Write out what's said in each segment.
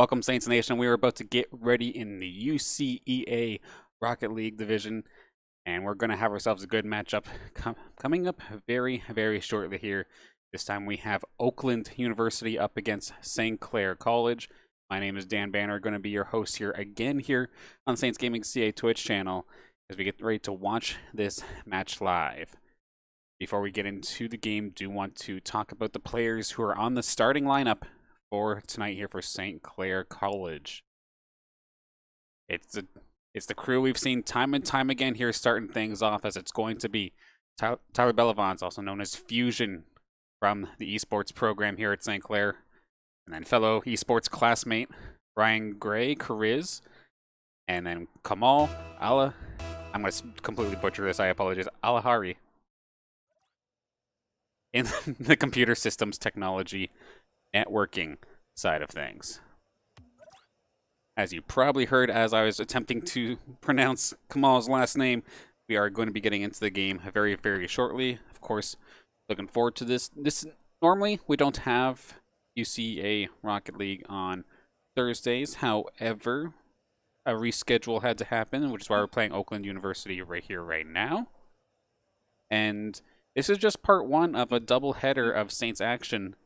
Welcome, Saints Nation. We are about to get ready in the UCEA Rocket League division, and we're going to have ourselves a good matchup coming up very, very shortly here. This time we have Oakland University up against St. Clair College. My name is Dan Banner, going to be your host here again here on the Saints Gaming CA Twitch channel as we get ready to watch this match live. Before we get into the game, do want to talk about the players who are on the starting lineup for tonight here for St. Clair College. It's the crew we've seen time and time again here starting things off, as it's going to be Tyler Bellevance, also known as Fusion from the esports program here at St. Clair, and then fellow esports classmate Ryan Gray, Kariz, and then Kamal Allah. I'm going to completely butcher this, I apologize. Alahari in the computer systems technology networking side of things. As you probably heard as I was attempting to pronounce Kamal's last name, we are going to be getting into the game very, very shortly. Of course, looking forward to this. Normally, we don't have UCEA Rocket League on Thursdays. However, a reschedule had to happen, which is why we're playing Oakland University right here, right now. And this is just part one of a double header of Saints action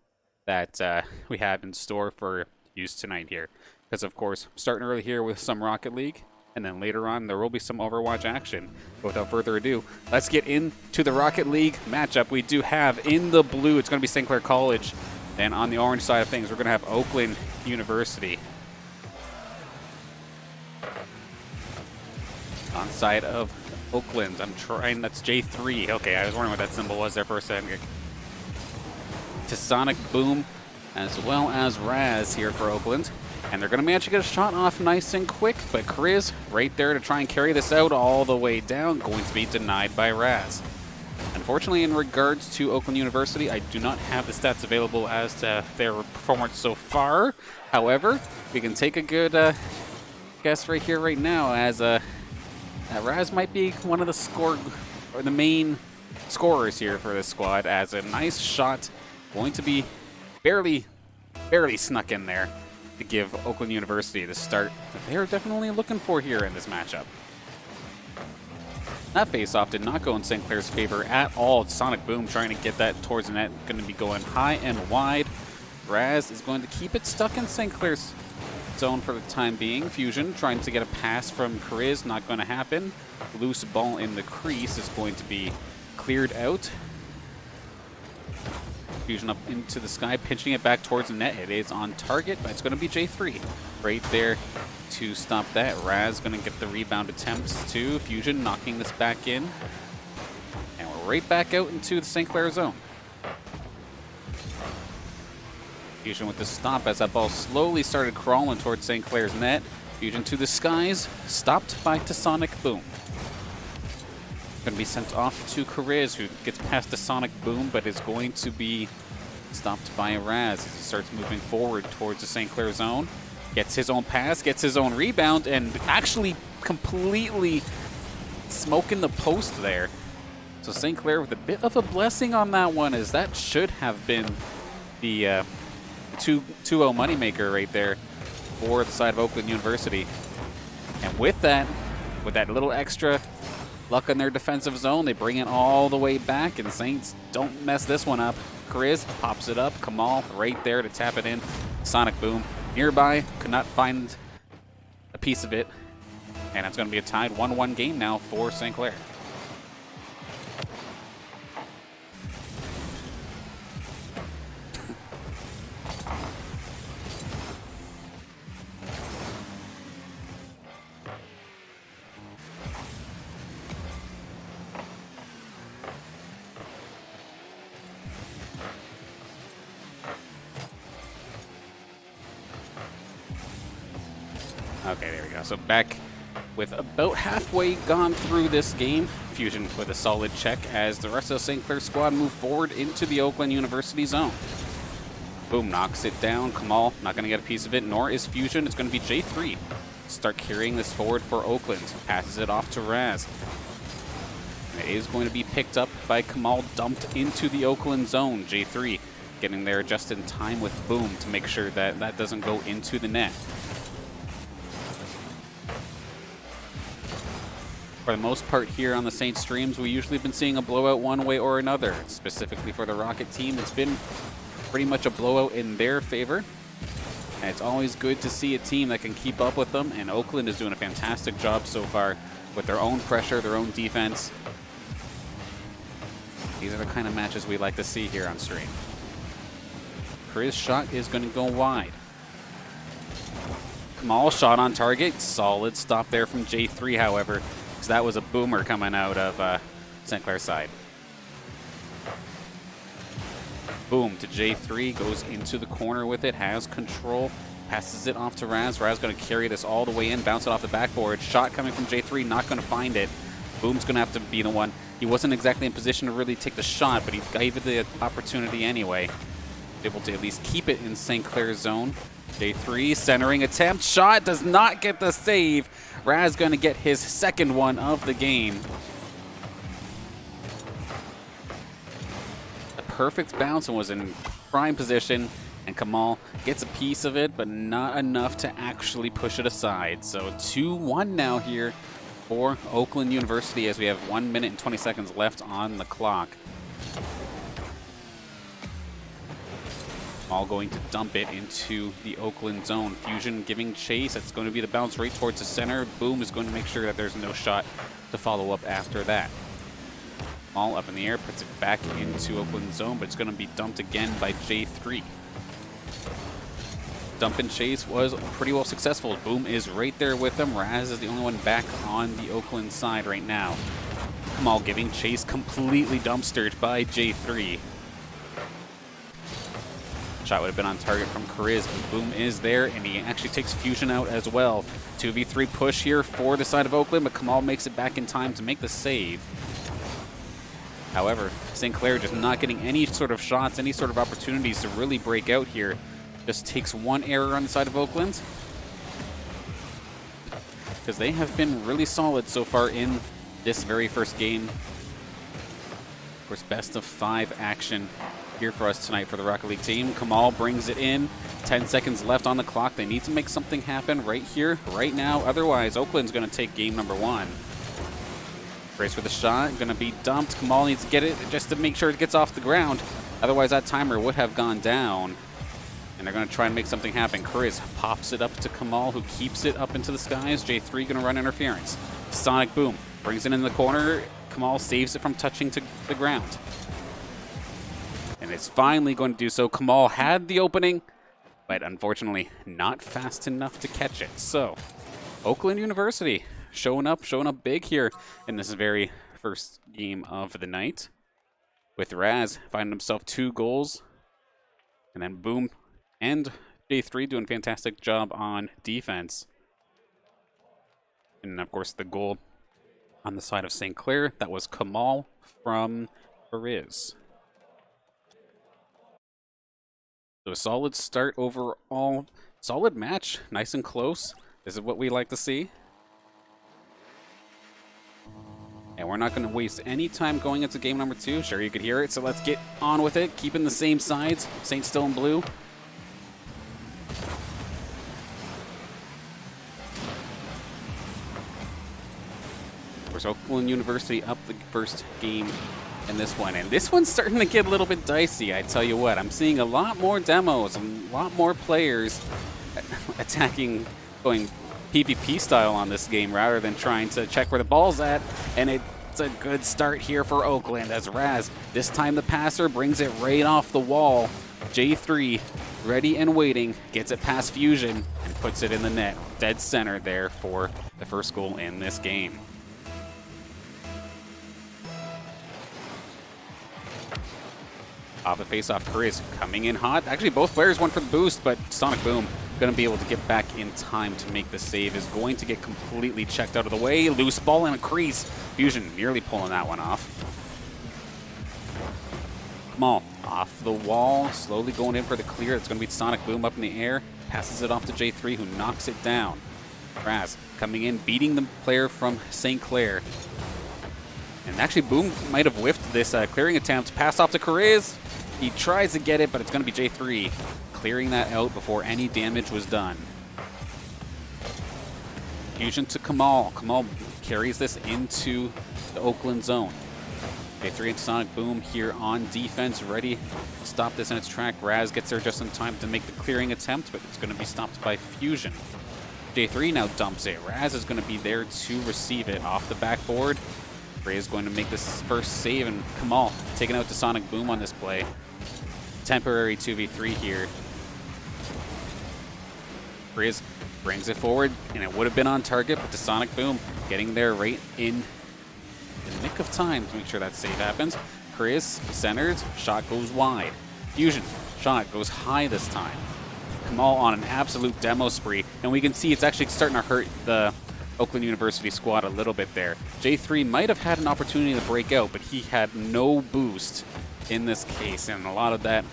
that we have in store for use tonight here. Because, of course, starting early here with some Rocket League, and then later on there will be some Overwatch action. But without further ado, let's get into the Rocket League matchup. We do have in the blue, it's going to be St. Clair College. And on the orange side of things, we're going to have Oakland University. On side of Oakland, I'm trying, that's J3. Okay, I was wondering what that symbol was there for a second. To Sonic Boom, as well as Raz here for Oakland. And they're going to manage to get a shot off nice and quick, but Kariz right there to try and carry this out all the way down, going to be denied by Raz. Unfortunately, in regards to Oakland University, I do not have the stats available as to their performance so far. However, we can take a good guess right here, right now, as Raz might be one of the main scorers here for this squad, as a nice shot going to be barely snuck in there to give Oakland University the start that they're definitely looking for here in this matchup. That face-off did not go in St. Clair's favor at all. Sonic Boom trying to get that towards the net, going to be going high and wide. Raz is going to keep it stuck in St. Clair's zone for the time being. Fusion trying to get a pass from Kariz, not going to happen. Loose ball in the crease is going to be cleared out. Fusion up into the sky, pinching it back towards the net. It is on target, but it's going to be J3 right there to stop that. Raz going to get the rebound attempts too. Fusion knocking this back in. And we're right back out into the St. Clair zone. Fusion with the stop as that ball slowly started crawling towards St. Clair's net. Fusion to the skies, stopped by Sonic Boom. Going to be sent off to Kariz, who gets past the Sonic Boom, but is going to be stopped by Raz as he starts moving forward towards the St. Clair zone. Gets his own pass, gets his own rebound, and actually completely smoking the post there. So St. Clair with a bit of a blessing on that one, as that should have been the 2-0 moneymaker right there for the side of Oakland University. And with that little extra luck in their defensive zone, they bring it all the way back, and Saints don't mess this one up. Kariz pops it up. Kamal right there to tap it in. Sonic Boom nearby, could not find a piece of it. And it's going to be a tied 1-1 game now for St. Clair. Okay, there we go. So back with about halfway gone through this game. Fusion with a solid check as the rest of the St. Clair squad move forward into the Oakland University zone. Boom knocks it down. Kamal not going to get a piece of it, nor is Fusion. It's going to be J3. Start carrying this forward for Oakland. Passes it off to Raz. It is going to be picked up by Kamal, dumped into the Oakland zone. J3 getting there just in time with Boom to make sure that that doesn't go into the net. For the most part here on the Saints streams, we usually have been seeing a blowout one way or another. Specifically for the Rocket team, it's been pretty much a blowout in their favor. And it's always good to see a team that can keep up with them, and Oakland is doing a fantastic job so far with their own pressure, their own defense. These are the kind of matches we like to see here on stream. Chris' shot is going to go wide. Kamal shot on target. Solid stop there from J3, however, because that was a boomer coming out of St. Clair's side. Boom to J3, goes into the corner with it, has control, passes it off to Raz. Raz going to carry this all the way in, bounce it off the backboard. Shot coming from J3, not going to find it. Boom's going to have to be the one. He wasn't exactly in position to really take the shot, but he gave it the opportunity anyway. Able to at least keep it in St. Clair's zone. J3, centering attempt, shot, does not get the save. Raz going to get his second one of the game. Perfect bounce and was in prime position, and Kamal gets a piece of it, but not enough to actually push it aside. So 2-1 now here for Oakland University as we have 1 minute and 20 seconds left on the clock. All going to dump it into the Oakland zone. Fusion giving chase. That's going to be the bounce right towards the center. Boom is going to make sure that there's no shot to follow up after that. All up in the air, puts it back into Oakland zone, but it's going to be dumped again by J3. Dump and chase was pretty well successful. Boom is right there with them. Raz is the only one back on the Oakland side right now. Kamal giving chase, completely dumpstered by J3. Shot would have been on target from Kariz, but Boom is there, and he actually takes Fusion out as well. 2v3 push here for the side of Oakland, but Kamal makes it back in time to make the save. However, St. Clair just not getting any sort of shots, any sort of opportunities to really break out here. Just takes one error on the side of Oakland, because they have been really solid so far in this very first game. Of course, best of 5 action here for us tonight for the Rocket League team. Kamal brings it in. 10 seconds left on the clock. They need to make something happen right here, right now. Otherwise, Oakland's going to take game number 1. Race for the shot, going to be dumped. Kamal needs to get it just to make sure it gets off the ground. Otherwise, that timer would have gone down. And they're going to try and make something happen. Kariz pops it up to Kamal, who keeps it up into the skies. J3 going to run interference. Sonic Boom brings it in the corner. Kamal saves it from touching to the ground. And it's finally going to do so. Kamal had the opening, but unfortunately not fast enough to catch it. So, Oakland University showing up big here in this very first game of the night. With Raz finding himself 2 goals. And then Boom and J3 doing a fantastic job on defense. And of course the goal on the side of St. Clair, that was Kamal from Kariz. So a solid start overall. Solid match, nice and close. This is what we like to see. And we're not going to waste any time going into game number 2. Sure, you could hear it, so let's get on with it. Keeping the same sides. Saints still in blue. Of course, Oakland University up the first game in this one. And this one's starting to get a little bit dicey, I tell you what. I'm seeing a lot more demos, a lot more players attacking, going PvP style on this game rather than trying to check where the ball's at. And it's a good start here for Oakland as Raz, this time the passer, brings it right off the wall. J3 ready and waiting, gets it past Fusion and puts it in the net. Dead center there for the first goal in this game. Off the face-off, Kariz coming in hot. Actually, both players went for the boost, but Sonic Boom going to be able to get back in time to make the save. Is going to get completely checked out of the way. Loose ball in a crease. Fusion nearly pulling that one off. Kamal off the wall, slowly going in for the clear. It's going to be Sonic Boom up in the air. Passes it off to J3, who knocks it down. Raz coming in, beating the player from St. Clair. And actually, Boom might have whiffed this clearing attempt. Pass off to Kariz. He tries to get it, but it's going to be J3 clearing that out before any damage was done. Fusion to Kamal. Kamal carries this into the Oakland zone. J3 and Sonic Boom here on defense, ready to stop this in its track. Raz gets there just in time to make the clearing attempt, but it's going to be stopped by Fusion. J3 now dumps it. Raz is going to be there to receive it off the backboard. Ray is going to make this first save, and Kamal taking out to Sonic Boom on this play. Temporary 2v3 here. Riz brings it forward, and it would have been on target, but the Sonic Boom getting there right in the nick of time to make sure that save happens. Chris centers, shot goes wide. Fusion, shot goes high this time. Kamal on an absolute demo spree, and we can see it's actually starting to hurt the Oakland University squad a little bit there. J3 might have had an opportunity to break out, but he had no boost in this case, and a lot of that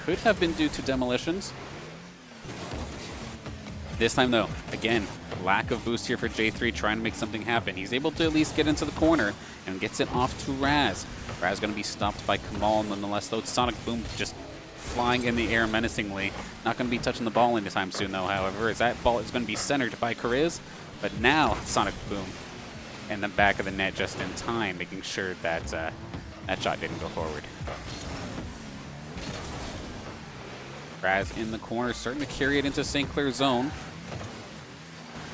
could have been due to demolitions. This time though, again, lack of boost here for J3 trying to make something happen. He's able to at least get into the corner and gets it off to Raz. Raz going to be stopped by Kamal nonetheless though. Sonic Boom just flying in the air menacingly. Not going to be touching the ball anytime soon though, however, as that ball is going to be centered by Kariz. But now Sonic Boom in the back of the net just in time, making sure that that shot didn't go forward. Raz in the corner, starting to carry it into St. Clair zone.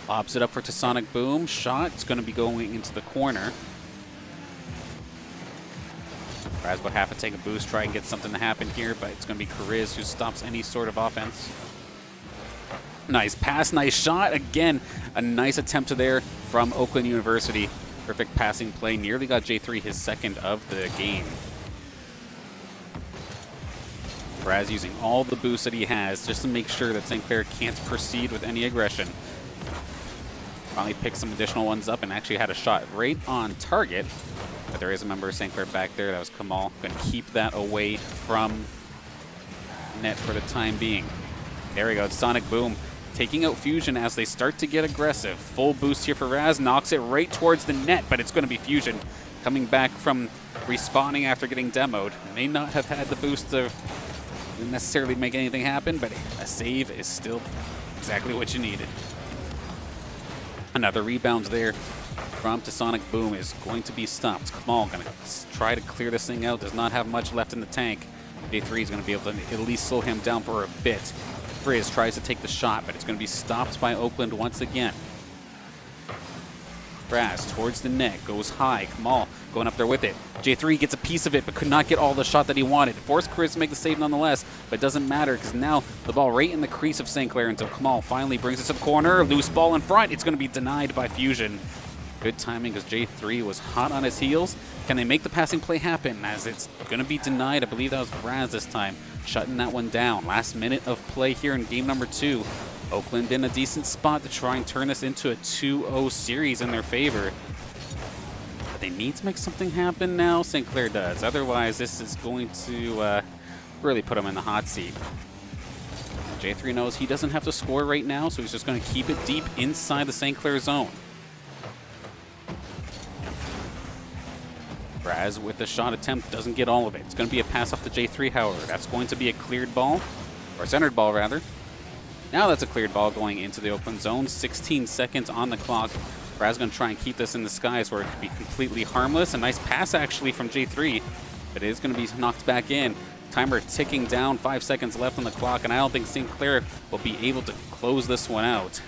Lobs it up for Sonic Boom. Shot is going to be going into the corner. Raz would have to take a boost, try and get something to happen here, but it's going to be Kariz who stops any sort of offense. Nice pass, nice shot. Again, a nice attempt there from Oakland University. Perfect passing play. Nearly got J3 his second of the game. Raz using all the boost that he has just to make sure that St. Clair can't proceed with any aggression. Finally picked some additional ones up and actually had a shot right on target. But there is a member of St. Clair back there. That was Kamal. Going to keep that away from net for the time being. There we go. Sonic Boom taking out Fusion as they start to get aggressive. Full boost here for Raz. Knocks it right towards the net, but it's going to be Fusion coming back from respawning after getting demoed. May not have had the boost to necessarily make anything happen, but a save is still exactly what you needed. Another rebound there from Sonic Boom is going to be stopped. Kamal going to try to clear this thing out. Does not have much left in the tank. J3 is going to be able to at least slow him down for a bit. Frizz tries to take the shot, but it's going to be stopped by Oakland once again. Raz towards the net, goes high. Kamal going up there with it. J3 gets a piece of it, but could not get all the shot that he wanted. Forced Chris to make the save nonetheless, but it doesn't matter because now the ball right in the crease of St. Clair until Kamal finally brings it to the corner. Loose ball in front. It's going to be denied by Fusion. Good timing because J3 was hot on his heels. Can they make the passing play happen as it's going to be denied? I believe that was Raz this time, shutting that one down. Last minute of play here in game number 2. Oakland in a decent spot to try and turn this into a 2-0 series in their favor. But they need to make something happen now. St. Clair does. Otherwise, this is going to really put them in the hot seat. J3 knows he doesn't have to score right now, so he's just going to keep it deep inside the St. Clair zone. Raz with the shot attempt doesn't get all of it. It's going to be a pass off to J3, however. That's going to be a cleared ball, or a centered ball, rather. Now that's a cleared ball going into the open zone. 16 seconds on the clock. Raz going to try and keep this in the skies where it could be completely harmless. A nice pass, actually, from J3, but it is going to be knocked back in. Timer ticking down, 5 seconds left on the clock, and I don't think St. Clair will be able to close this one out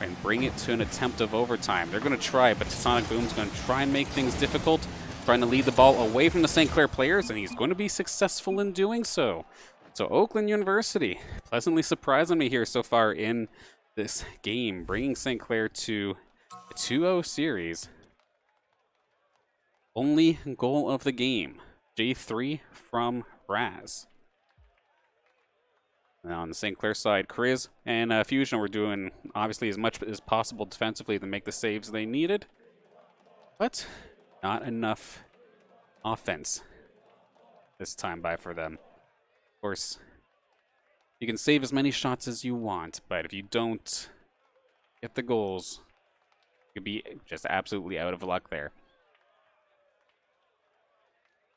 and bring it to an attempt of overtime. They're going to try, but Sonic Boom's going to try and make things difficult, trying to lead the ball away from the St. Clair players, and he's going to be successful in doing so. So Oakland University pleasantly surprising me here so far in this game, bringing St. Clair to a 2-0 series. Only goal of the game, J3 from Raz. Now on the St. Clair side, Chris and Fusion were doing obviously as much as possible defensively to make the saves they needed, but not enough offense this time by for them. Of course, you can save as many shots as you want, but if you don't get the goals, you could be just absolutely out of luck there.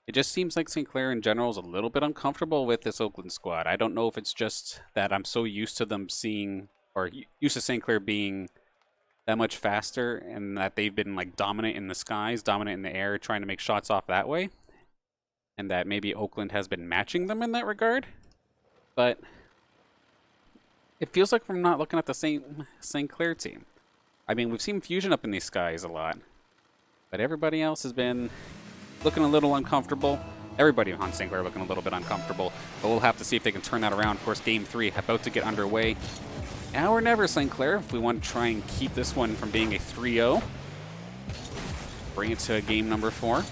It just seems like St. Clair in general is a little bit uncomfortable with this Oakland squad. I don't know if it's just that I'm so used to them seeing, or used to St. Clair being that much faster, and that they've been like dominant in the skies, dominant in the air, trying to make shots off that way, and that maybe Oakland has been matching them in that regard. But it feels like we're not looking at the same St. Clair team. I mean, we've seen Fusion up in these skies a lot, but everybody else has been looking a little uncomfortable. Everybody on St. Clair looking a little bit uncomfortable, but we'll have to see if they can turn that around. Of course, Game 3 about to get underway. Now or never, St. Clair, if we want to try and keep this one from being a 3-0. Bring it to game number 4.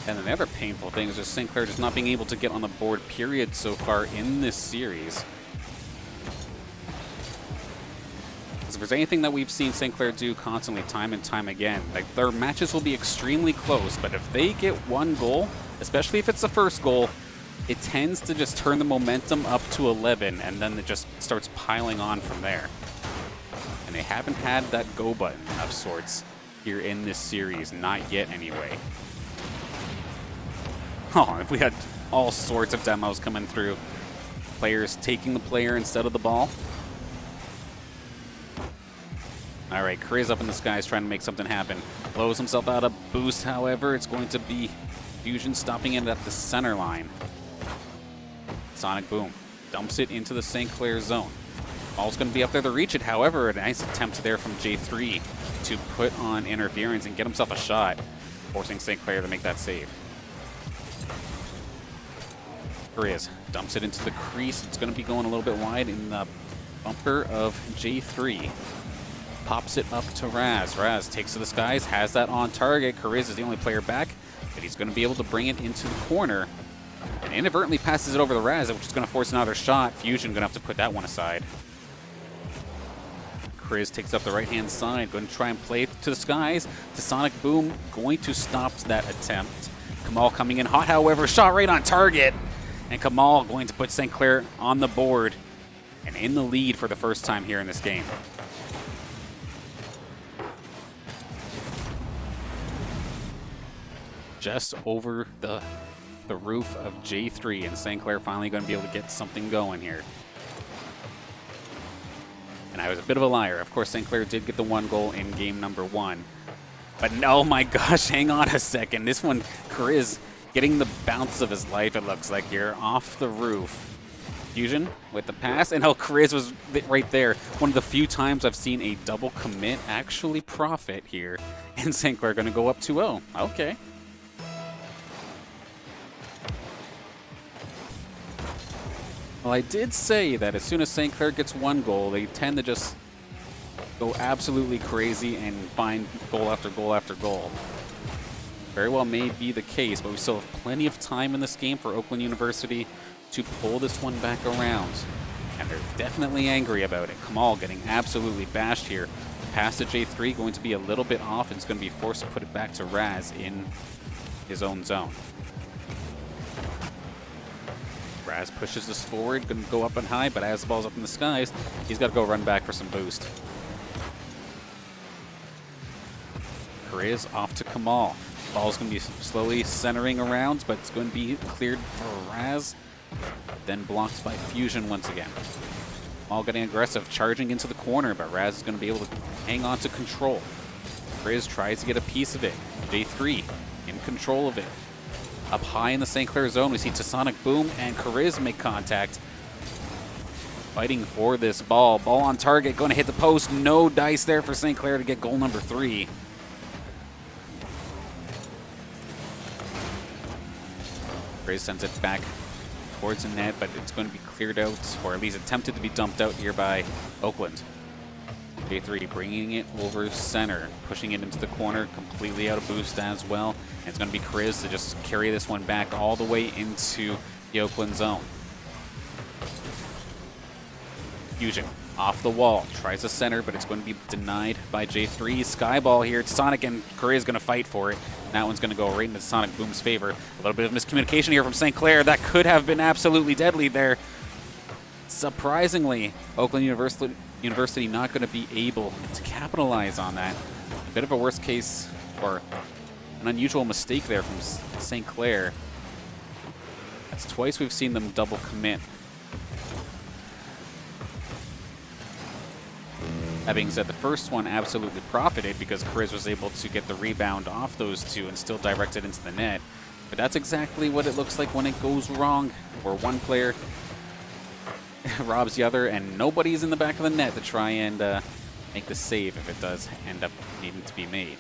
And then the other painful thing is just St. Clair just not being able to get on the board, period, so far in this series. If there's anything that we've seen St. Clair do constantly, time and time again, like their matches will be extremely close, but if they get one goal, especially if it's the first goal, it tends to just turn the momentum up to 11, and then it just starts piling on from there. And they haven't had that go button of sorts here in this series, not yet anyway. Oh, if we had all sorts of demos coming through. Players taking the player instead of the ball. All right, Kriz up in the skies trying to make something happen. Blows himself out of boost, however. It's going to be Fusion stopping it at the center line. Sonic Boom dumps it into the St. Clair zone. Ball's going to be up there to reach it. However, a nice attempt there from J3 to put on interference and get himself a shot, forcing St. Clair to make that save. Kriz dumps it into the crease. It's going to be going a little bit wide in the bumper of J3. Pops it up to Raz. Raz takes to the skies, has that on target. Kriz is the only player back, but he's going to be able to bring it into the corner. And inadvertently passes it over to Raz, which is going to force another shot. Fusion going to have to put that one aside. Kriz takes up the right-hand side, going to try and play it to the skies. To Sonic Boom, going to stop that attempt. Kamal coming in hot, however, shot right on target. And Kamal going to put St. Clair on the board and in the lead for the first time here in this game. Just over the roof of J3, and St. Clair finally going to be able to get something going here. And I was a bit of a liar. Of course, St. Clair did get the one goal in game number 1. But no, my gosh, hang on a second. This one, Kriz getting the bounce of his life, it looks like here, off the roof. Fusion with the pass, and Kriz was right there. One of the few times I've seen a double commit actually profit here. And St. Clair going to go up 2-0. Okay. Well, I did say that as soon as St. Clair gets one goal, they tend to just go absolutely crazy and find goal after goal after goal. Very well may be the case, but we still have plenty of time in this game for Oakland University to pull this one back around. And they're definitely angry about it. Kamal getting absolutely bashed here. Pass to J3 going to be a little bit off, and it's going to be forced to put it back to Raz in his own zone. Raz pushes this forward, going to go up and high, but as the ball's up in the skies, he's got to go run back for some boost. Kriz off to Kamal. Ball's going to be slowly centering around, but it's going to be cleared for Raz, then blocked by Fusion once again. Kamal getting aggressive, charging into the corner, but Raz is going to be able to hang on to control. Kriz tries to get a piece of it. J3 in control of it. Up high in the St. Clair zone, we see Sonic Boom and Kriz make contact. Fighting for this ball. Ball on target, going to hit the post. No dice there for St. Clair to get goal number 3. Kriz sends it back towards the net, but it's going to be cleared out, or at least attempted to be dumped out here by Oakland. J3 bringing it over center, pushing it into the corner, completely out of boost as well. And it's going to be Kriz to just carry this one back all the way into the Oakland zone. Fusion off the wall, tries to center, but it's going to be denied by J3. Skyball here, Sonic and Kriz going to fight for it. That one's going to go right into Sonic Boom's favor. A little bit of miscommunication here from St. Clair. That could have been absolutely deadly there. Surprisingly, Oakland University University not going to be able to capitalize on that. A bit of a worst case, or an unusual mistake there from St. Clair. That's twice we've seen them double commit. That being said, the first one absolutely profited because Chris was able to get the rebound off those two and still direct it into the net. But that's exactly what it looks like when it goes wrong, where one player robs the other and nobody's in the back of the net to try and make the save if it does end up needing to be made.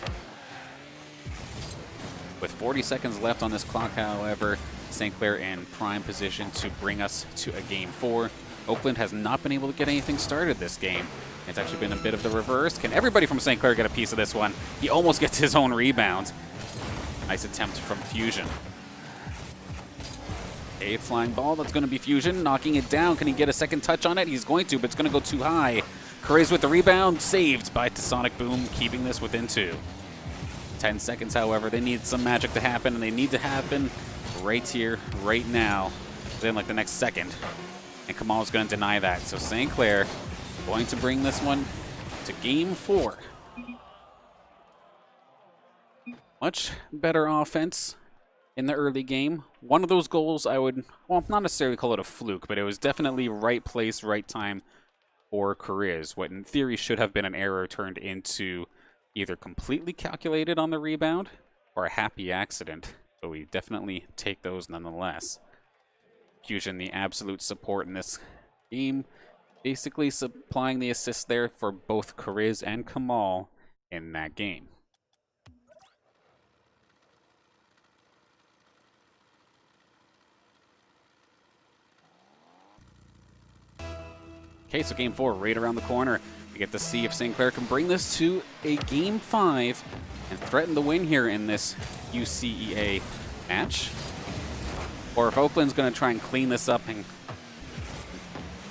With 40 seconds left on this clock, however, St. Clair in prime position to bring us to a Game 4. Oakland has not been able to get anything started this game. It's actually been a bit of the reverse. Can everybody from St. Clair get a piece of this one? He almost gets his own rebound. Nice attempt from Fusion. A flying ball, that's going to be Fusion, knocking it down. Can he get a second touch on it? He's going to, but it's going to go too high. Correz with the rebound, saved by Sonic Boom, keeping this within 2. 10 seconds, however. They need some magic to happen, and they need to happen right here, right now, within like the next second. And Kamal is going to deny that. So St. Clair going to bring this one to Game 4. Much better offense in the early game. One of those goals I would, well, not necessarily call it a fluke, but it was definitely right place, right time for Correz. What in theory should have been an error turned into either completely calculated on the rebound or a happy accident. But we definitely take those nonetheless. Fusion, the absolute support in this game, basically supplying the assist there for both Correz and Kamal in that game. Okay, so Game 4 right around the corner. We get to see if St. Clair can bring this to a Game 5 and threaten the win here in this UCEA match. Or if Oakland's going to try and clean this up and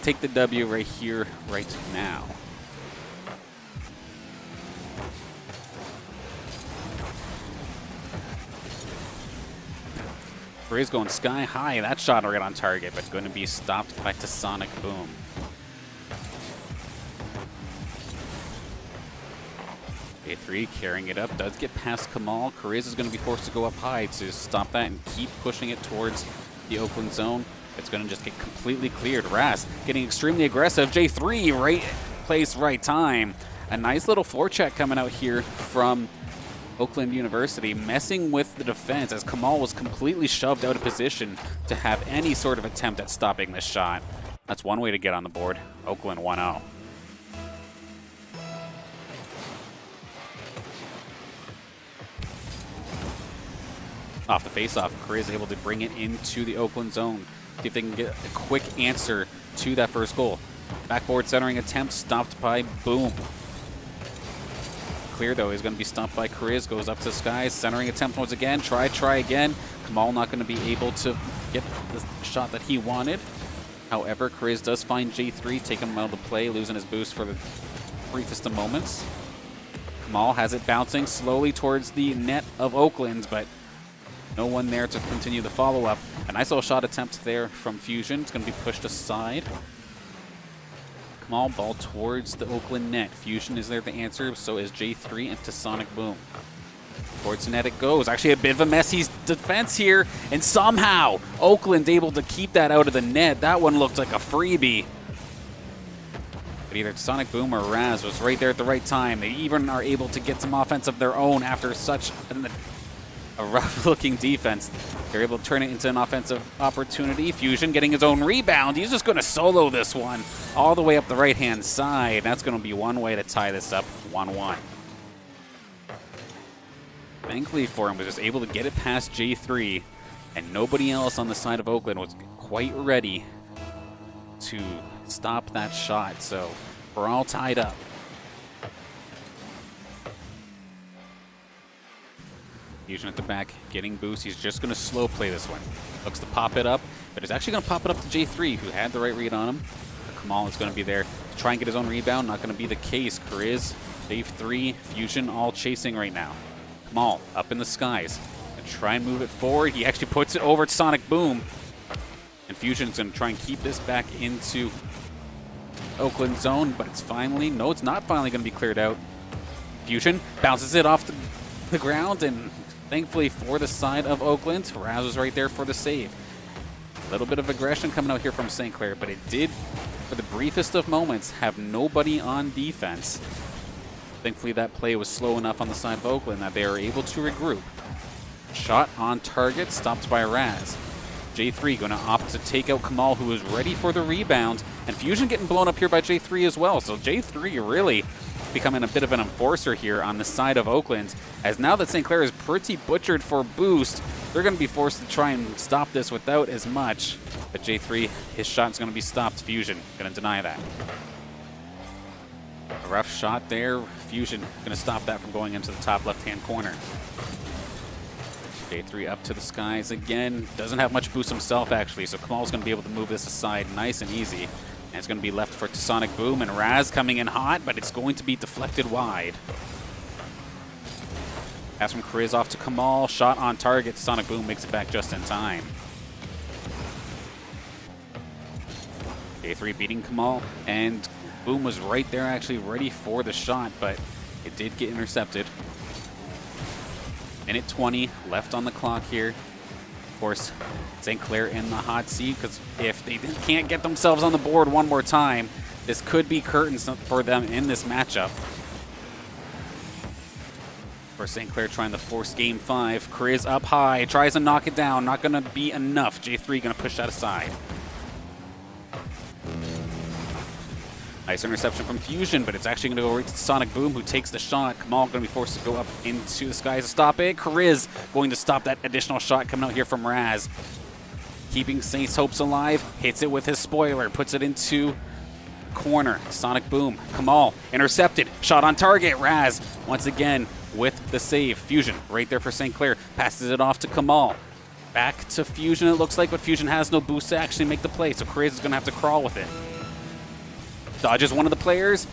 take the W right here, right now. Ray's going sky high. That shot right on target, but going to be stopped by Sonic Boom. A3 carrying it up, does get past Kamal. Correz is going to be forced to go up high to stop that and keep pushing it towards the Oakland zone. It's going to just get completely cleared. Ras getting extremely aggressive. J3, right place, right time. A nice little forecheck coming out here from Oakland University, messing with the defense as Kamal was completely shoved out of position to have any sort of attempt at stopping this shot. That's one way to get on the board. Oakland 1-0. Off the face-off, Correz is able to bring it into the Oakland zone. See if they can get a quick answer to that first goal. Backboard centering attempt stopped by Boom. Clear though, he's going to be stopped by Correz. Goes up to the skies, centering attempt once again. Try again. Kamal not going to be able to get the shot that he wanted. However, Correz does find J3, taking him out of the play, losing his boost for the briefest of moments. Kamal has it bouncing slowly towards the net of Oakland, but no one there to continue the follow-up. A nice little shot attempt there from Fusion. It's going to be pushed aside. Kamal, ball towards the Oakland net. Fusion is there to answer, so is J3 and Sonic Boom. Towards the net it goes. Actually a bit of a messy defense here, and somehow Oakland able to keep that out of the net. That one looked like a freebie. But either Sonic Boom or Raz was right there at the right time. They even are able to get some offense of their own after such a rough-looking defense. They're able to turn it into an offensive opportunity. Fusion getting his own rebound. He's just going to solo this one all the way up the right-hand side. That's going to be one way to tie this up 1-1. Thankfully for him, was just able to get it past J3, and nobody else on the side of Oakland was quite ready to stop that shot. So we're all tied up. Fusion at the back, getting boost. He's just going to slow play this one. Looks to pop it up, but he's actually going to pop it up to J3, who had the right read on him. Kamal is going to be there to try and get his own rebound. Not going to be the case. Correz, J3, Fusion all chasing right now. Kamal up in the skies. And try and move it forward. He actually puts it over to Sonic Boom. And Fusion's going to try and keep this back into Oakland zone, but it's finally, no, it's not finally going to be cleared out. Fusion bounces it off the ground, and thankfully for the side of Oakland, Raz was right there for the save. A little bit of aggression coming out here from St. Clair, but it did, for the briefest of moments, have nobody on defense. Thankfully that play was slow enough on the side of Oakland that they were able to regroup. Shot on target, stopped by Raz. J3 going to opt to take out Kamal, who was ready for the rebound, and Fusion getting blown up here by J3 as well. So J3 really becoming a bit of an enforcer here on the side of Oakland, as now that St. Clair is pretty butchered for boost, they're going to be forced to try and stop this without as much. But J3, his shot's going to be stopped. Fusion going to deny that. A rough shot there. Fusion going to stop that from going into the top left-hand corner. J3 up to the skies again. Doesn't have much boost himself, actually, so Kamal's going to be able to move this aside nice and easy. And it's going to be left for Sonic Boom, and Raz coming in hot, but it's going to be deflected wide. Pass from Kriz off to Kamal. Shot on target. Sonic Boom makes it back just in time. J3 beating Kamal, and Boom was right there actually ready for the shot, but it did get intercepted. Minute 20 left on the clock here. Of course, St. Clair in the hot seat, because if they can't get themselves on the board one more time, this could be curtains for them in this matchup. For St. Clair trying to force game 5. Kriz up high, tries to knock it down. Not going to be enough. J3 going to push that aside. Nice interception from Fusion, but it's actually going to go right to Sonic Boom, who takes the shot. Kamal going to be forced to go up into the skies to stop it. Kriz going to stop that additional shot coming out here from Raz. Keeping Saints' hopes alive. Hits it with his spoiler. Puts it into corner. Sonic Boom. Kamal intercepted. Shot on target. Raz once again with the save. Fusion right there for St. Clair. Passes it off to Kamal. Back to Fusion, it looks like, but Fusion has no boost to actually make the play, so Kriz is going to have to crawl with it. Dodges one of the players.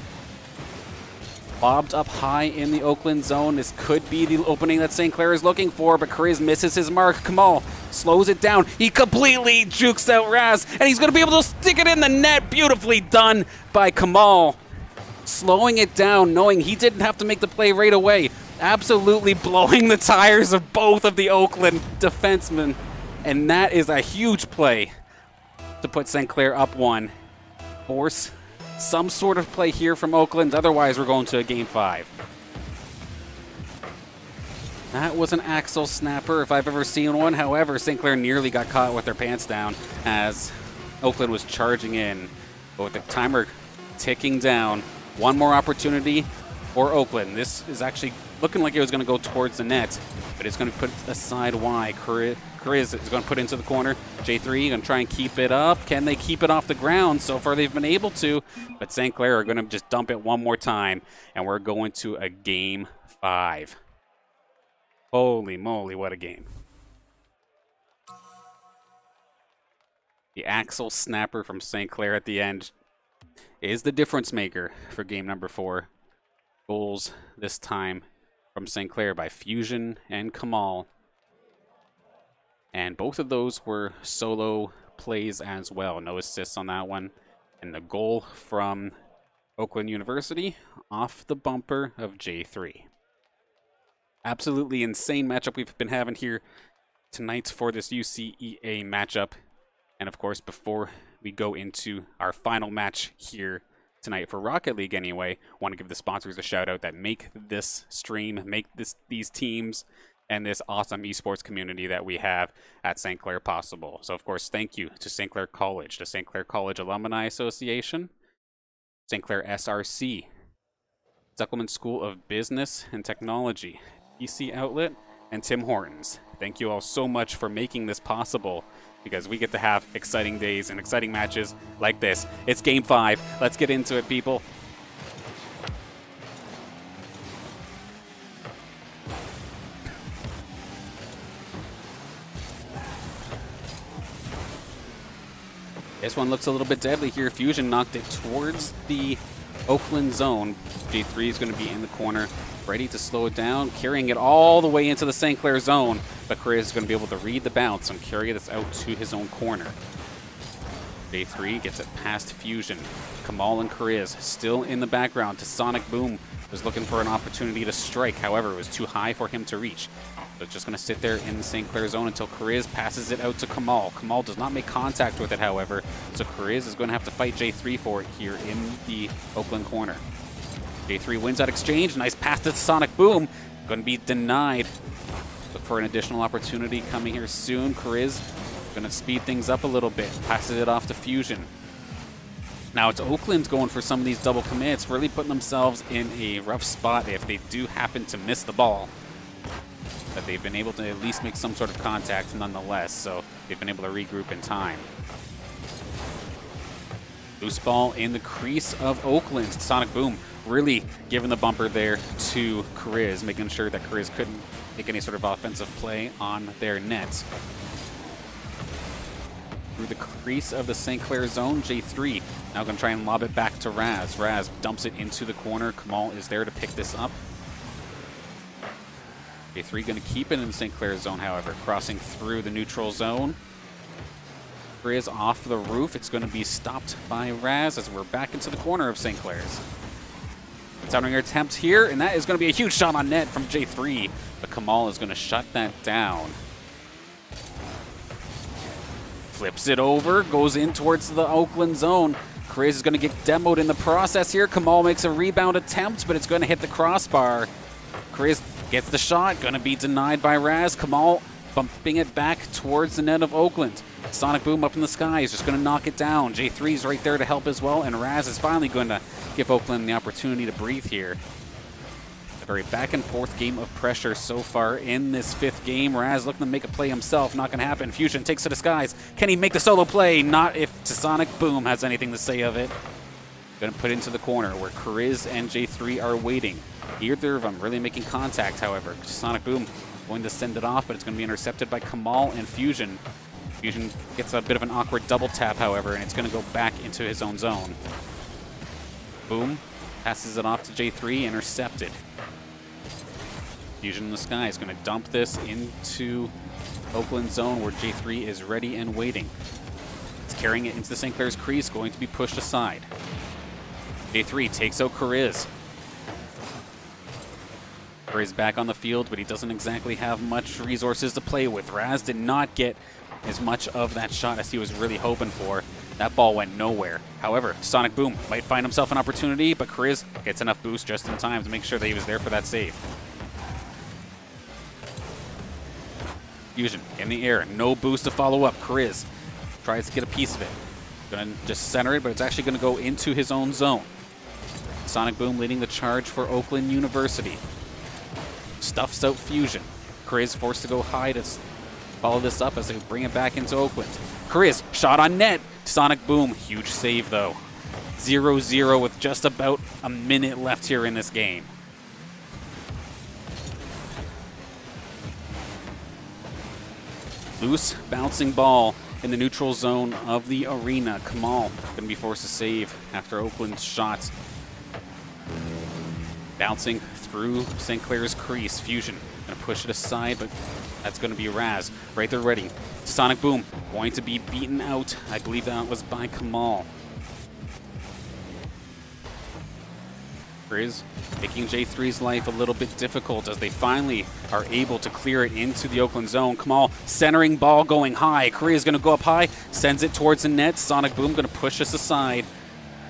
Bobbed up high in the Oakland zone. This could be the opening that St. Clair is looking for, but Kriz misses his mark. Kamal slows it down. He completely jukes out Raz, and he's going to be able to stick it in the net. Beautifully done by Kamal. Slowing it down, knowing he didn't have to make the play right away. Absolutely blowing the tires of both of the Oakland defensemen. And that is a huge play to put St. Clair up 1. Force some sort of play here from Oakland, otherwise we're going to a game 5. That was an axle snapper if I've ever seen one. However, St. Clair nearly got caught with their pants down as Oakland was charging in. But with the timer ticking down, one more opportunity for Oakland. This is actually looking like it was going to go towards the net, but it's going to put aside wide. Kriz is going to put into the corner. J3 going to try and keep it up. Can they keep it off the ground? So far they've been able to, but St. Clair are going to just dump it one more time, and we're going to a game 5. Holy moly, what a game. The axle snapper from St. Clair at the end is the difference maker for game number 4. Goals this time from St. Clair by Fusion and Kamal. And both of those were solo plays as well. No assists on that one. And the goal from Oakland University off the bumper of J3. Absolutely insane matchup we've been having here tonight for this UCEA matchup. And of course, before we go into our final match here tonight for Rocket League anyway, want to give the sponsors a shout out that make this stream, make these teams, and this awesome esports community that we have at St. Clair possible. So of course, thank you to St. Clair College, to St. Clair College Alumni Association, St. Clair SRC, Zuckelman School of Business and Technology, PC Outlet, and Tim Hortons. Thank you all so much for making this possible, because we get to have exciting days and exciting matches like this. It's game 5. Let's get into it, people. This one looks a little bit deadly here. Fusion knocked it towards the Oakland zone. J3 is going to be in the corner, ready to slow it down, carrying it all the way into the St. Clair zone. But Kriz is going to be able to read the bounce and carry this out to his own corner. J3 gets it past Fusion. Kamal and Kariz still in the background. Sonic Boom was looking for an opportunity to strike. However, it was too high for him to reach. So it's just going to sit there in the St. Clair zone until Kariz passes it out to Kamal. Kamal does not make contact with it, however. So Kariz is going to have to fight J3 for it here in the Oakland corner. J3 wins that exchange. Nice pass to Sonic Boom. Going to be denied. Look for an additional opportunity coming here soon. Kariz going to speed things up a little bit. Passes it off to Fusion. Now it's Oakland going for some of these double commits, really putting themselves in a rough spot if they do happen to miss the ball. But they've been able to at least make some sort of contact nonetheless, so they've been able to regroup in time. Loose ball in the crease of Oakland. Sonic Boom really giving the bumper there to Kariz, making sure that Kariz couldn't make any sort of offensive play on their net. Through the crease of the St. Clair zone, J3 now going to try and lob it back to Raz. Raz dumps it into the corner. Kamal is there to pick this up. J3 going to keep it in the St. Clair zone, however, crossing through the neutral zone. Kariz off the roof. It's going to be stopped by Raz as we're back into the corner of St. Clair's. Sounding your attempt here, and that is going to be a huge shot on net from J3, but Kamal is going to shut that down. Flips it over, goes in towards the Oakland zone. Kariz is going to get demoed in the process here. Kamal makes a rebound attempt, but it's going to hit the crossbar. Kariz gets the shot, going to be denied by Raz. Kamal bumping it back towards the net of Oakland. Sonic Boom up in the sky is just going to knock it down. J3 is right there to help as well, and Raz is finally going to give Oakland the opportunity to breathe here. A very back and forth game of pressure so far in this fifth game. Raz looking to make a play himself, not going to happen. Fusion takes to the skies. Can he make the solo play? Not if Sonic Boom has anything to say of it. Going to put it into the corner where Kariz and J3 are waiting. Either of them really making contact, however. Sonic Boom going to send it off, but it's going to be intercepted by Kamal and Fusion. Fusion gets a bit of an awkward double tap, however, and it's going to go back into his own zone. Boom passes it off to J3, intercepted. Fusion in the sky is going to dump this into Oakland zone where J3 is ready and waiting. It's carrying it into the St. Clair's crease, going to be pushed aside. J3 takes out Kariz. Kariz back on the field, but he doesn't exactly have much resources to play with. Raz did not get as much of that shot as he was really hoping for. That ball went nowhere. However, Sonic Boom might find himself an opportunity, but Kariz gets enough boost just in time to make sure that he was there for that save. Fusion in the air, no boost to follow up. Kariz tries to get a piece of it. Gonna just center it, but it's actually gonna go into his own zone. Sonic Boom leading the charge for Oakland University. Stuffs out Fusion. Kariz forced to go high to follow this up as they bring it back into Oakland. Kariz, shot on net. Sonic Boom, huge save though. 0-0 with just about a minute left here in this game. Loose bouncing ball in the neutral zone of the arena. Kamal going to be forced to save after Oakland's shots. Bouncing through St. Clair's crease. Fusion going to push it aside, but that's going to be Raz right there ready. Sonic Boom going to be beaten out. I believe that was by Kamal. Kariz making J3's life a little bit difficult as they finally are able to clear it into the Oakland zone. Kamal centering ball going high. Kariz going to go up high, sends it towards the net. Sonic Boom going to push this aside.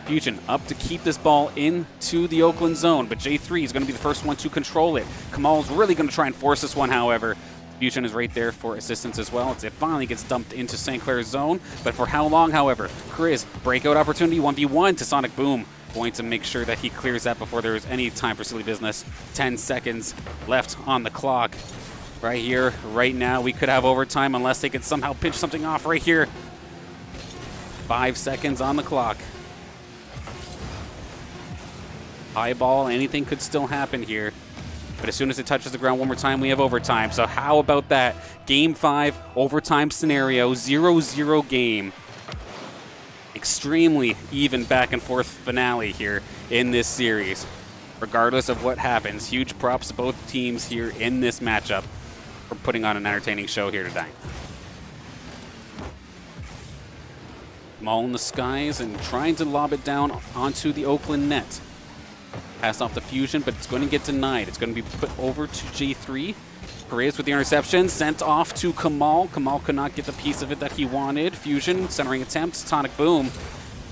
Fusion up to keep this ball into the Oakland zone, but J3 is going to be the first one to control it. Kamal's really going to try and force this one, however. Fusion is right there for assistance as well. It finally gets dumped into St. Clair's zone, but for how long, however? Kariz, breakout opportunity, 1v1 to Sonic Boom. Going to make sure that he clears that before there is any time for silly business. 10 seconds left on the clock. Right here, right now, we could have overtime unless they could somehow pinch something off right here. 5 seconds on the clock. High ball, anything could still happen here. But as soon as it touches the ground one more time, we have overtime. So how about that? Game 5, overtime scenario, 0-0 game. Extremely even back and forth finale here in this series. Regardless of what happens, huge props to both teams here in this matchup for putting on an entertaining show here tonight. Kamal in the skies and trying to lob it down onto the Oakland net. Pass off the Fusion, but it's going to get denied. It's going to be put over to J3. Perez with the interception, sent off to Kamal. Kamal could not get the piece of it that he wanted. Fusion, centering attempt, Sonic Boom,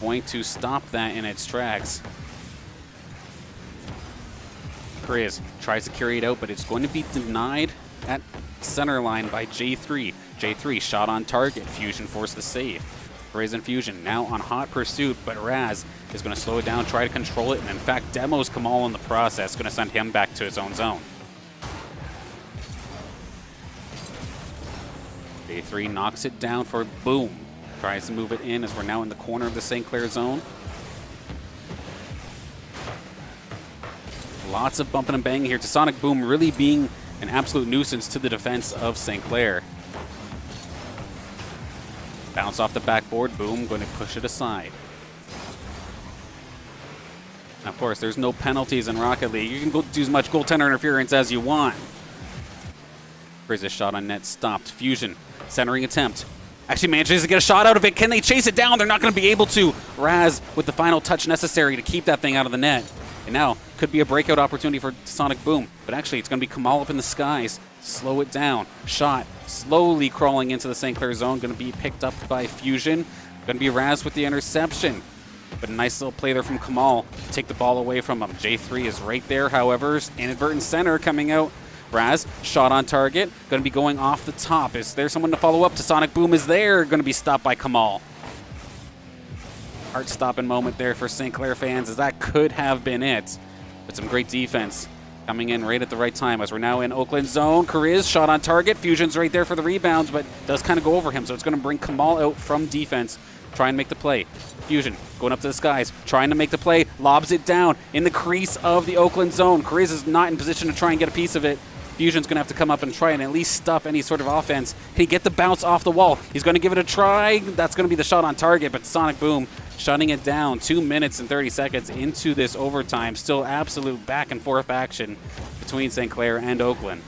going to stop that in its tracks. Perez tries to carry it out, but it's going to be denied at center line by J3. J3 shot on target. Fusion forced the save. Perez and Fusion now on hot pursuit, but Raz is going to slow it down, try to control it, and in fact demos Kamal in the process, going to send him back to his own zone. J3 knocks it down for Boom. Tries to move it in as we're now in the corner of the St. Clair zone. Lots of bumping and banging here to Sonic Boom really being an absolute nuisance to the defense of St. Clair. Bounce off the backboard, Boom going to push it aside. And of course, there's no penalties in Rocket League. You can go do as much goaltender interference as you want. Here's shot on net stopped. Fusion, centering attempt. Actually manages to get a shot out of it. Can they chase it down? They're not going to be able to. Raz with the final touch necessary to keep that thing out of the net. And now could be a breakout opportunity for Sonic Boom. But actually, it's going to be Kamal up in the skies. Slow it down. Shot slowly crawling into the St. Clair zone. Going to be picked up by Fusion. Going to be Raz with the interception. But a nice little play there from Kamal to take the ball away from him. J3 is right there, however. Inadvertent center coming out. Raz, shot on target. Going to be going off the top. Is there someone to follow up to? Sonic Boom is there. Going to be stopped by Kamal. Heart-stopping moment there for St. Clair fans, as that could have been it. But some great defense coming in right at the right time as we're now in Oakland zone. Kariz, shot on target. Fusion's right there for the rebounds, but does kind of go over him, so it's going to bring Kamal out from defense. Try and make the play. Fusion going up to the skies, trying to make the play, lobs it down in the crease of the Oakland zone. Kariz is not in position to try and get a piece of it. Fusion's going to have to come up and try and at least stuff any sort of offense. Can he get the bounce off the wall? He's going to give it a try. That's going to be the shot on target, but Sonic Boom shutting it down. 2 minutes and 30 seconds into this overtime. Still absolute back and forth action between St. Clair and Oakland.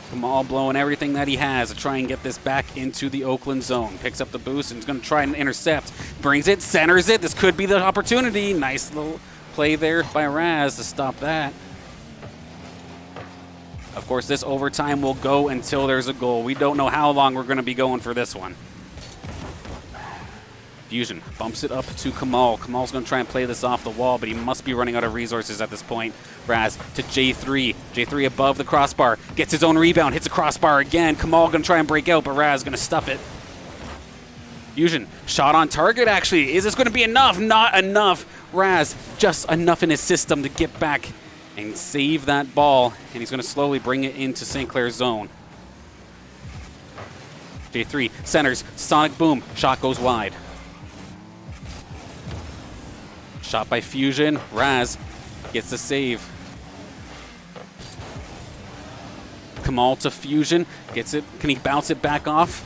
Kamal blowing everything that he has to try and get this back into the Oakland zone. Picks up the boost and is going to try and intercept. Brings it, centers it. This could be the opportunity. Nice little play there by Raz to stop that. Of course, this overtime will go until there's a goal. We don't know how long we're going to be going for this one. Fusion bumps it up to Kamal. Kamal's going to try and play this off the wall, but he must be running out of resources at this point. Raz to J3. J3 above the crossbar. Gets his own rebound. Hits the crossbar again. Kamal going to try and break out, but Raz going to stuff it. Fusion shot on target, actually. Is this going to be enough? Not enough. Raz just enough in his system to get back and save that ball, and he's going to slowly bring it into St. Clair's zone. J3 centers. Sonic Boom. Shot goes wide. Shot by Fusion. Raz gets the save. Kamal to Fusion. Gets it. Can he bounce it back off?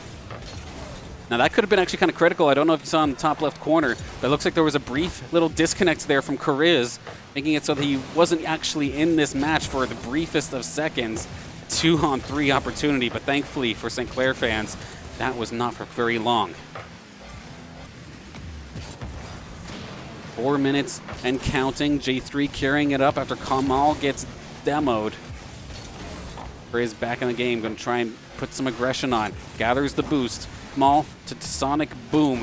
Now that could have been actually kind of critical. I don't know if you saw in the top left corner, but it looks like there was a brief little disconnect there from Kariz, making it so that he wasn't actually in this match for the briefest of seconds. 2-on-3 opportunity, but thankfully for St. Clair fans, that was not for very long. 4 minutes and counting. J3 carrying it up after Kamal gets demoed. Kariz back in the game, going to try and put some aggression on. Gathers the boost. Kamal to Sonic Boom.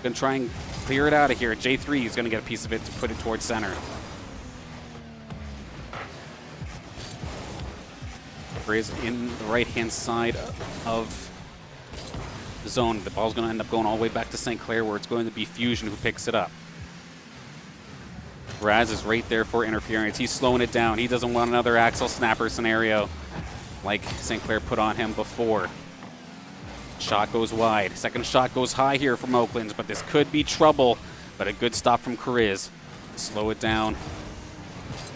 Going to try and clear it out of here. J3 is going to get a piece of it to put it towards center. Kariz in the right-hand side of the zone. The ball's going to end up going all the way back to St. Clair, where it's going to be Fusion who picks it up. Raz is right there for interference. He's slowing it down. He doesn't want another Axel Snapper scenario like St. Clair put on him before. Shot goes wide. Second shot goes high here from Oakland, but this could be trouble. But a good stop from Kariz. Slow it down.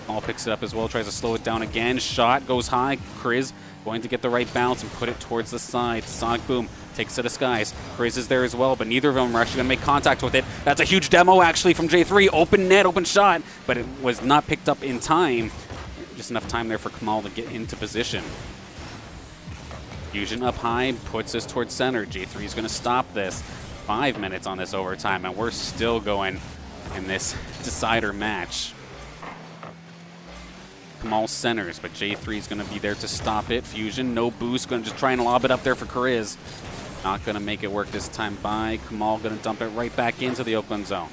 All picks it up as well. Tries to slow it down again. Shot goes high. Kariz going to get the right bounce and put it towards the side. Sonic Boom takes to the skies. Kariz is there as well, but neither of them are actually going to make contact with it. That's a huge demo, actually, from J3. Open net, open shot, but it was not picked up in time. Just enough time there for Kamal to get into position. Fusion up high, puts us towards center. J3 is going to stop this. 5 minutes on this overtime, and we're still going in this decider match. Kamal centers, but J3 is going to be there to stop it. Fusion, no boost, going to just try and lob it up there for Kariz. Not going to make it work this time by Kamal, going to dump it right back into the Oakland zone.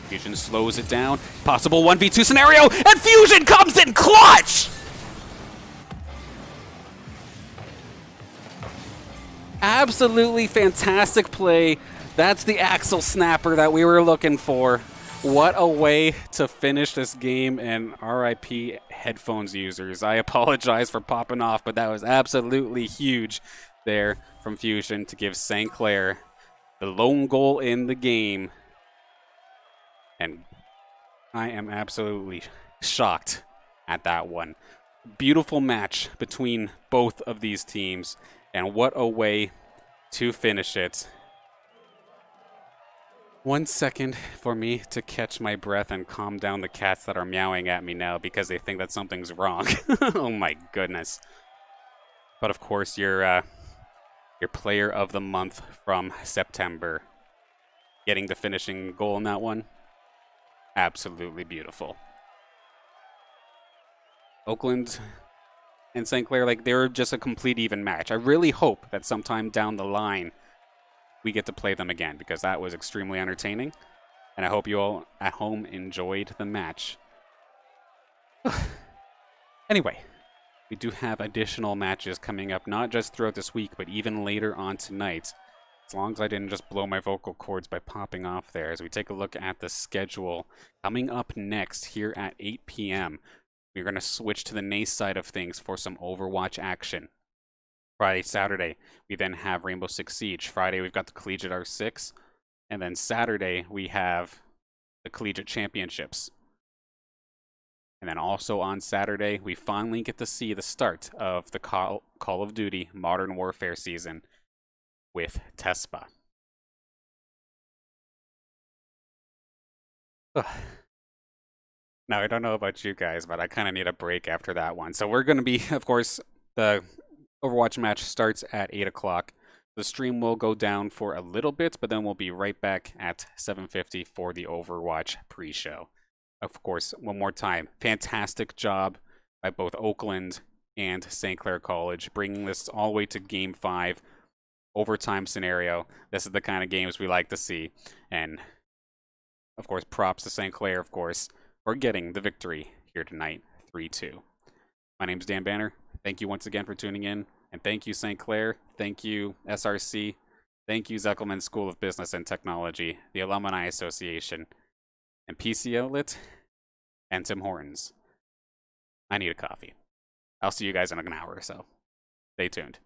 Fusion slows it down. Possible 1v2 scenario, and Fusion comes in clutch! Absolutely fantastic play. That's the Axel snapper that we were looking for. What a way to finish this game, and RIP headphones users. I apologize for popping off, but that was absolutely huge there from Fusion to give St. Clair the lone goal in the game. And I am absolutely shocked at that one. Beautiful match between both of these teams, and what a way to finish it. 1 second for me to catch my breath and calm down the cats that are meowing at me now because they think that something's wrong. Oh my goodness. But of course, your player of the month from September, getting the finishing goal in that one. Absolutely beautiful. Oakland and St. Clair, like, they're just a complete even match. I really hope that sometime down the line we get to play them again, because that was extremely entertaining, and I hope you all at home enjoyed the match. Anyway, we do have additional matches coming up, not just throughout this week, but even later on tonight. As long as I didn't just blow my vocal cords by popping off there. As we take a look at the schedule, coming up next here at 8 p.m., we're going to switch to the NACE side of things for some Overwatch action. Friday, Saturday, we then have Rainbow Six Siege. Friday, we've got the Collegiate R6. And then Saturday, we have the Collegiate Championships. And then also on Saturday, we finally get to see the start of the Call of Duty Modern Warfare season with TESPA. Now, I don't know about you guys, but I kind of need a break after that one. So we're going to be, of course, the Overwatch match starts at 8 o'clock. The stream will go down for a little bit, but then we'll be right back at 7:50 for the Overwatch pre-show. Of course, one more time, fantastic job by both Oakland and St. Clair College, bringing this all the way to Game 5, overtime scenario. This is the kind of games we like to see. And, of course, props to St. Clair, of course, for getting the victory here tonight, 3-2. My name's Dan Banner. Thank you once again for tuning in, and thank you, St. Clair. Thank you, SRC. Thank you, Zeckelman School of Business and Technology, the Alumni Association, and PC Outlet, and Tim Hortons. I need a coffee. I'll see you guys in an hour or so. Stay tuned.